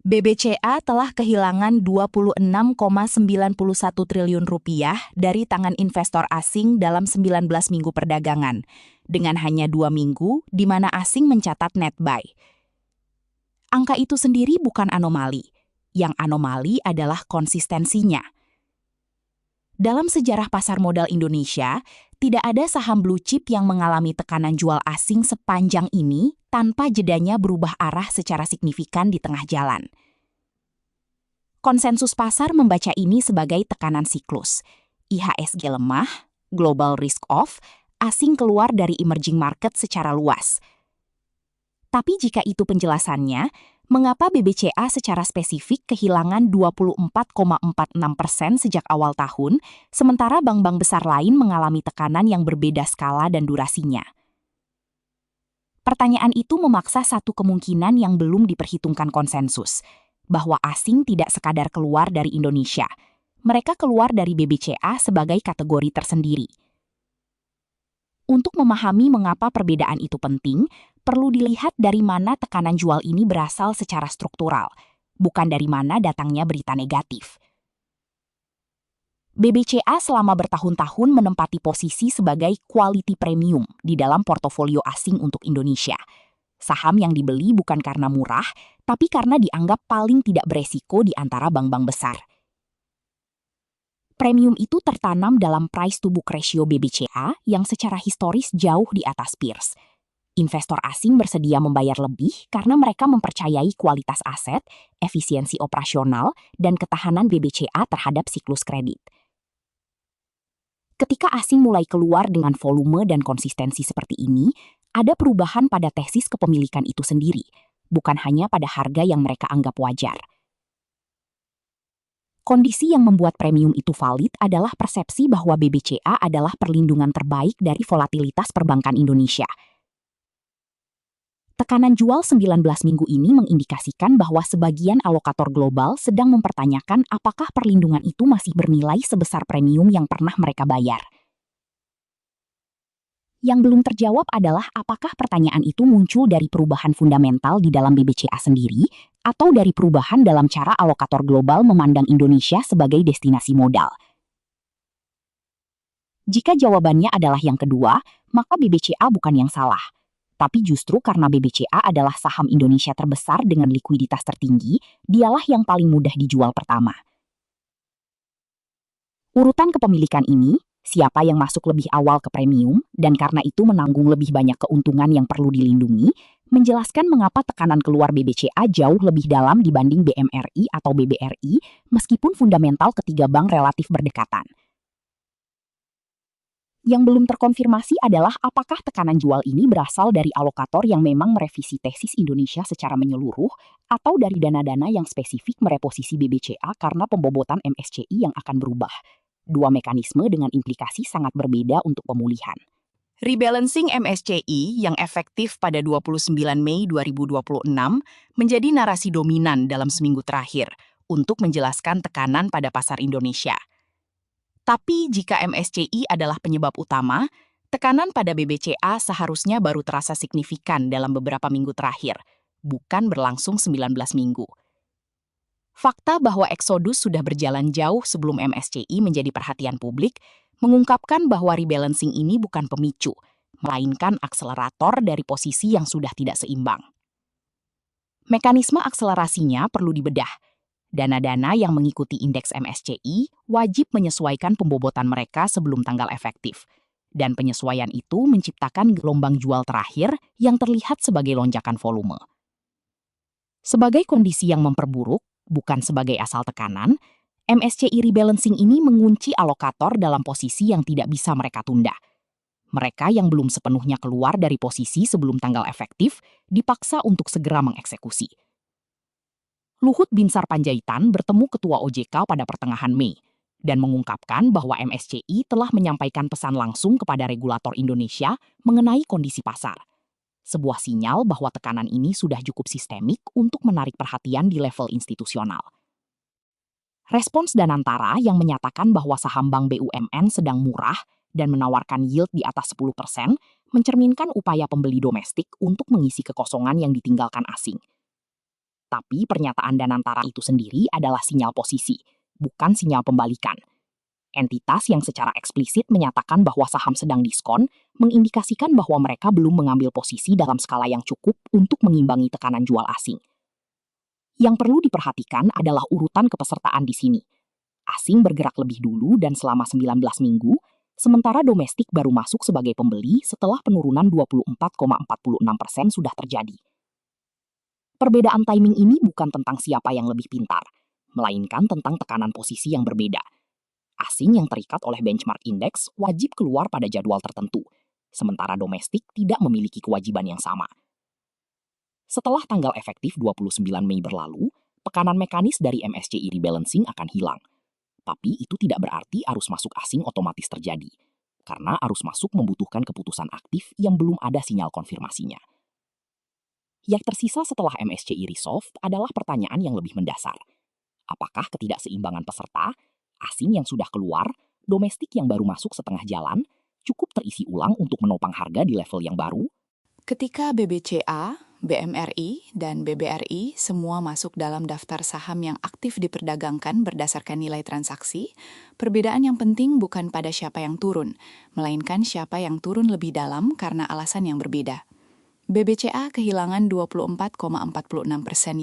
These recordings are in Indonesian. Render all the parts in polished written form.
BBCA telah kehilangan Rp26,91 triliun dari tangan investor asing dalam 19 minggu perdagangan, dengan hanya 2 minggu di mana asing mencatat net buy. Angka itu sendiri bukan anomali. Yang anomali adalah konsistensinya. Dalam sejarah pasar modal Indonesia, tidak ada saham blue chip yang mengalami tekanan jual asing sepanjang ini tanpa jedanya berubah arah secara signifikan di tengah jalan. Konsensus pasar membaca ini sebagai tekanan siklus. IHSG lemah, global risk off, asing keluar dari emerging market secara luas. Tapi jika itu penjelasannya, mengapa BBCA secara spesifik kehilangan 24,46% sejak awal tahun, sementara bank-bank besar lain mengalami tekanan yang berbeda skala dan durasinya? Pertanyaan itu memaksa satu kemungkinan yang belum diperhitungkan konsensus, bahwa asing tidak sekadar keluar dari Indonesia. Mereka keluar dari BBCA sebagai kategori tersendiri. Untuk memahami mengapa perbedaan itu penting, perlu dilihat dari mana tekanan jual ini berasal secara struktural, bukan dari mana datangnya berita negatif. BBCA selama bertahun-tahun menempati posisi sebagai quality premium di dalam portofolio asing untuk Indonesia. Saham yang dibeli bukan karena murah, tapi karena dianggap paling tidak beresiko di antara bank-bank besar. Premium itu tertanam dalam price to book ratio BBCA yang secara historis jauh di atas peers. Investor asing bersedia membayar lebih karena mereka mempercayai kualitas aset, efisiensi operasional, dan ketahanan BBCA terhadap siklus kredit. Ketika asing mulai keluar dengan volume dan konsistensi seperti ini, ada perubahan pada tesis kepemilikan itu sendiri, bukan hanya pada harga yang mereka anggap wajar. Kondisi yang membuat premium itu valid adalah persepsi bahwa BBCA adalah perlindungan terbaik dari volatilitas perbankan Indonesia. Tekanan jual 19 minggu ini mengindikasikan bahwa sebagian alokator global sedang mempertanyakan apakah perlindungan itu masih bernilai sebesar premium yang pernah mereka bayar. Yang belum terjawab adalah apakah pertanyaan itu muncul dari perubahan fundamental di dalam BBCA sendiri atau dari perubahan dalam cara alokator global memandang Indonesia sebagai destinasi modal. Jika jawabannya adalah yang kedua, maka BBCA bukan yang salah. Tapi justru karena BBCA adalah saham Indonesia terbesar dengan likuiditas tertinggi, dialah yang paling mudah dijual pertama. Urutan kepemilikan ini, siapa yang masuk lebih awal ke premium, dan karena itu menanggung lebih banyak keuntungan yang perlu dilindungi, menjelaskan mengapa tekanan keluar BBCA jauh lebih dalam dibanding BMRI atau BBRI, meskipun fundamental ketiga bank relatif berdekatan. Yang belum terkonfirmasi adalah apakah tekanan jual ini berasal dari alokator yang memang merevisi tesis Indonesia secara menyeluruh, atau dari dana-dana yang spesifik mereposisi BBCA karena pembobotan MSCI yang akan berubah. Dua mekanisme dengan implikasi sangat berbeda untuk pemulihan. Rebalancing MSCI yang efektif pada 29 Mei 2026 menjadi narasi dominan dalam seminggu terakhir untuk menjelaskan tekanan pada pasar Indonesia. Tapi jika MSCI adalah penyebab utama, tekanan pada BBCA seharusnya baru terasa signifikan dalam beberapa minggu terakhir, bukan berlangsung 19 minggu. Fakta bahwa eksodus sudah berjalan jauh sebelum MSCI menjadi perhatian publik, mengungkapkan bahwa rebalancing ini bukan pemicu, melainkan akselerator dari posisi yang sudah tidak seimbang. Mekanisme akselerasinya perlu dibedah. Dana-dana yang mengikuti indeks MSCI wajib menyesuaikan pembobotan mereka sebelum tanggal efektif. Dan penyesuaian itu menciptakan gelombang jual terakhir yang terlihat sebagai lonjakan volume. Sebagai kondisi yang memperburuk, bukan sebagai asal tekanan, MSCI rebalancing ini mengunci alokator dalam posisi yang tidak bisa mereka tunda. Mereka yang belum sepenuhnya keluar dari posisi sebelum tanggal efektif dipaksa untuk segera mengeksekusi. Luhut Binsar Panjaitan bertemu Ketua OJK pada pertengahan Mei dan mengungkapkan bahwa MSCI telah menyampaikan pesan langsung kepada regulator Indonesia mengenai kondisi pasar. Sebuah sinyal bahwa tekanan ini sudah cukup sistemik untuk menarik perhatian di level institusional. Respons Danantara yang menyatakan bahwa saham bank BUMN sedang murah dan menawarkan yield di atas 10% mencerminkan upaya pembeli domestik untuk mengisi kekosongan yang ditinggalkan asing. Tapi pernyataan Danantara itu sendiri adalah sinyal posisi, bukan sinyal pembalikan. Entitas yang secara eksplisit menyatakan bahwa saham sedang diskon mengindikasikan bahwa mereka belum mengambil posisi dalam skala yang cukup untuk mengimbangi tekanan jual asing. Yang perlu diperhatikan adalah urutan kepesertaan di sini. Asing bergerak lebih dulu dan selama 19 minggu, sementara domestik baru masuk sebagai pembeli setelah penurunan 24,46% sudah terjadi. Perbedaan timing ini bukan tentang siapa yang lebih pintar, melainkan tentang tekanan posisi yang berbeda. Asing yang terikat oleh benchmark indeks wajib keluar pada jadwal tertentu, sementara domestik tidak memiliki kewajiban yang sama. Setelah tanggal efektif 29 Mei berlalu, tekanan mekanis dari MSCI rebalancing akan hilang. Tapi itu tidak berarti arus masuk asing otomatis terjadi, karena arus masuk membutuhkan keputusan aktif yang belum ada sinyal konfirmasinya. Yang tersisa setelah MSCI resolve adalah pertanyaan yang lebih mendasar. Apakah ketidakseimbangan peserta, asing yang sudah keluar, domestik yang baru masuk setengah jalan, cukup terisi ulang untuk menopang harga di level yang baru? Ketika BBCA, BMRI, dan BBRI semua masuk dalam daftar saham yang aktif diperdagangkan berdasarkan nilai transaksi, perbedaan yang penting bukan pada siapa yang turun, melainkan siapa yang turun lebih dalam karena alasan yang berbeda. BBCA kehilangan 24,46%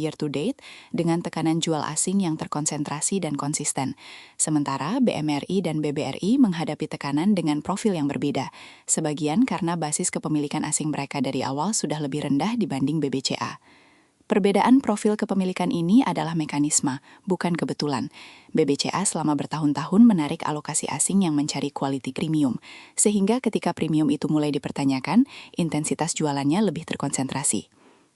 year to date dengan tekanan jual asing yang terkonsentrasi dan konsisten. Sementara BMRI dan BBRI menghadapi tekanan dengan profil yang berbeda, sebagian karena basis kepemilikan asing mereka dari awal sudah lebih rendah dibanding BBCA. Perbedaan profil kepemilikan ini adalah mekanisme, bukan kebetulan. BBCA selama bertahun-tahun menarik alokasi asing yang mencari quality premium, sehingga ketika premium itu mulai dipertanyakan, intensitas jualannya lebih terkonsentrasi.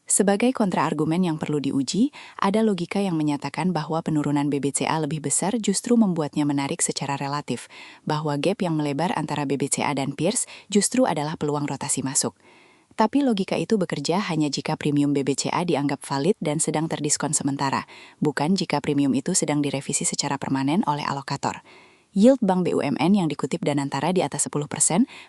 Sebagai kontraargumen yang perlu diuji, ada logika yang menyatakan bahwa penurunan BBCA lebih besar justru membuatnya menarik secara relatif, bahwa gap yang melebar antara BBCA dan peers justru adalah peluang rotasi masuk. Tapi logika itu bekerja hanya jika premium BBCA dianggap valid dan sedang terdiskon sementara, bukan jika premium itu sedang direvisi secara permanen oleh alokator. Yield Bank BUMN yang dikutip Danantara di atas 10%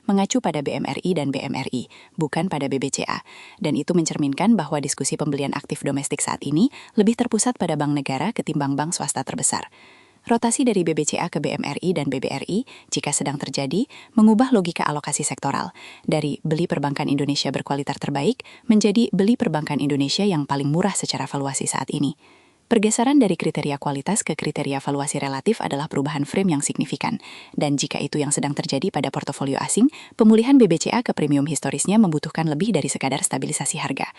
mengacu pada BMRI dan BMRI, bukan pada BBCA. Dan itu mencerminkan bahwa diskusi pembelian aktif domestik saat ini lebih terpusat pada bank negara ketimbang bank swasta terbesar. Rotasi dari BBCA ke BMRI dan BBRI, jika sedang terjadi, mengubah logika alokasi sektoral, dari beli perbankan Indonesia berkualitas terbaik menjadi beli perbankan Indonesia yang paling murah secara valuasi saat ini. Pergeseran dari kriteria kualitas ke kriteria valuasi relatif adalah perubahan frame yang signifikan, dan jika itu yang sedang terjadi pada portofolio asing, pemulihan BBCA ke premium historisnya membutuhkan lebih dari sekadar stabilisasi harga.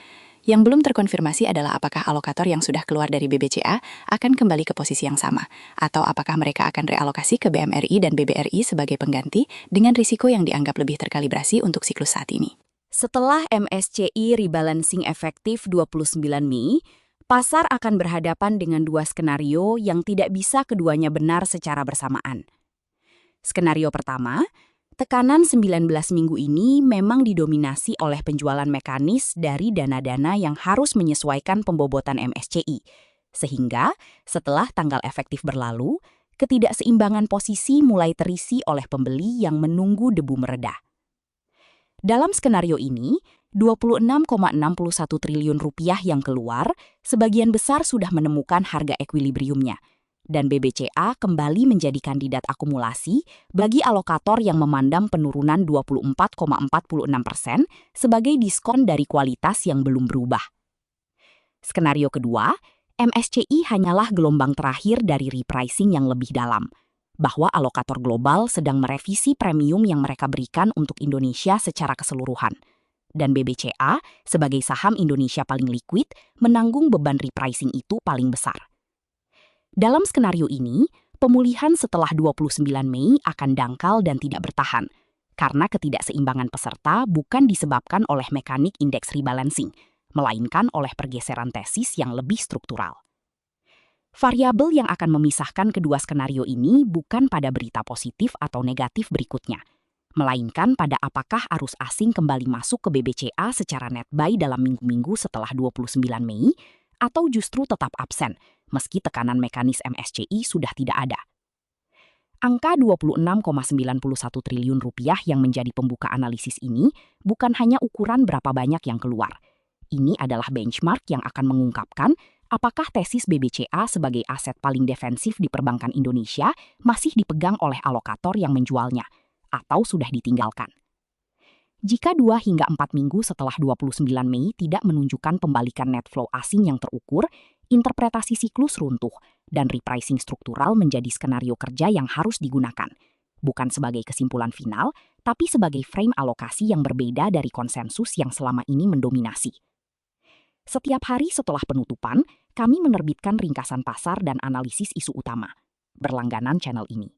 Yang belum terkonfirmasi adalah apakah alokator yang sudah keluar dari BBCA akan kembali ke posisi yang sama, atau apakah mereka akan realokasi ke BMRI dan BBRI sebagai pengganti dengan risiko yang dianggap lebih terkalibrasi untuk siklus saat ini. Setelah MSCI rebalancing efektif 29 Mei, pasar akan berhadapan dengan dua skenario yang tidak bisa keduanya benar secara bersamaan. Skenario pertama, tekanan 19 minggu ini memang didominasi oleh penjualan mekanis dari dana-dana yang harus menyesuaikan pembobotan MSCI. Sehingga, setelah tanggal efektif berlalu, ketidakseimbangan posisi mulai terisi oleh pembeli yang menunggu debu meredah. Dalam skenario ini, 26,61 triliun rupiah yang keluar, sebagian besar sudah menemukan harga ekuilibriumnya. Dan BBCA kembali menjadi kandidat akumulasi bagi alokator yang memandang penurunan 24,46% sebagai diskon dari kualitas yang belum berubah. Skenario kedua, MSCI hanyalah gelombang terakhir dari repricing yang lebih dalam, bahwa alokator global sedang merevisi premium yang mereka berikan untuk Indonesia secara keseluruhan. Dan BBCA, sebagai saham Indonesia paling liquid, menanggung beban repricing itu paling besar. Dalam skenario ini, pemulihan setelah 29 Mei akan dangkal dan tidak bertahan, karena ketidakseimbangan peserta bukan disebabkan oleh mekanik indeks rebalancing, melainkan oleh pergeseran tesis yang lebih struktural. Variabel yang akan memisahkan kedua skenario ini bukan pada berita positif atau negatif berikutnya, melainkan pada apakah arus asing kembali masuk ke BBCA secara net buy dalam minggu-minggu setelah 29 Mei, atau justru tetap absen, meski tekanan mekanis MSCI sudah tidak ada. Angka 26,91 triliun rupiah yang menjadi pembuka analisis ini bukan hanya ukuran berapa banyak yang keluar. Ini adalah benchmark yang akan mengungkapkan Apakah tesis BBCA sebagai aset paling defensif di perbankan Indonesia masih dipegang oleh alokator yang menjualnya, atau sudah ditinggalkan? Jika 2 hingga 4 minggu setelah 29 Mei tidak menunjukkan pembalikan net flow asing yang terukur, interpretasi siklus runtuh dan repricing struktural menjadi skenario kerja yang harus digunakan, bukan sebagai kesimpulan final, tapi sebagai frame alokasi yang berbeda dari konsensus yang selama ini mendominasi. Setiap hari setelah penutupan, kami menerbitkan ringkasan pasar dan analisis isu utama. Berlangganan channel ini.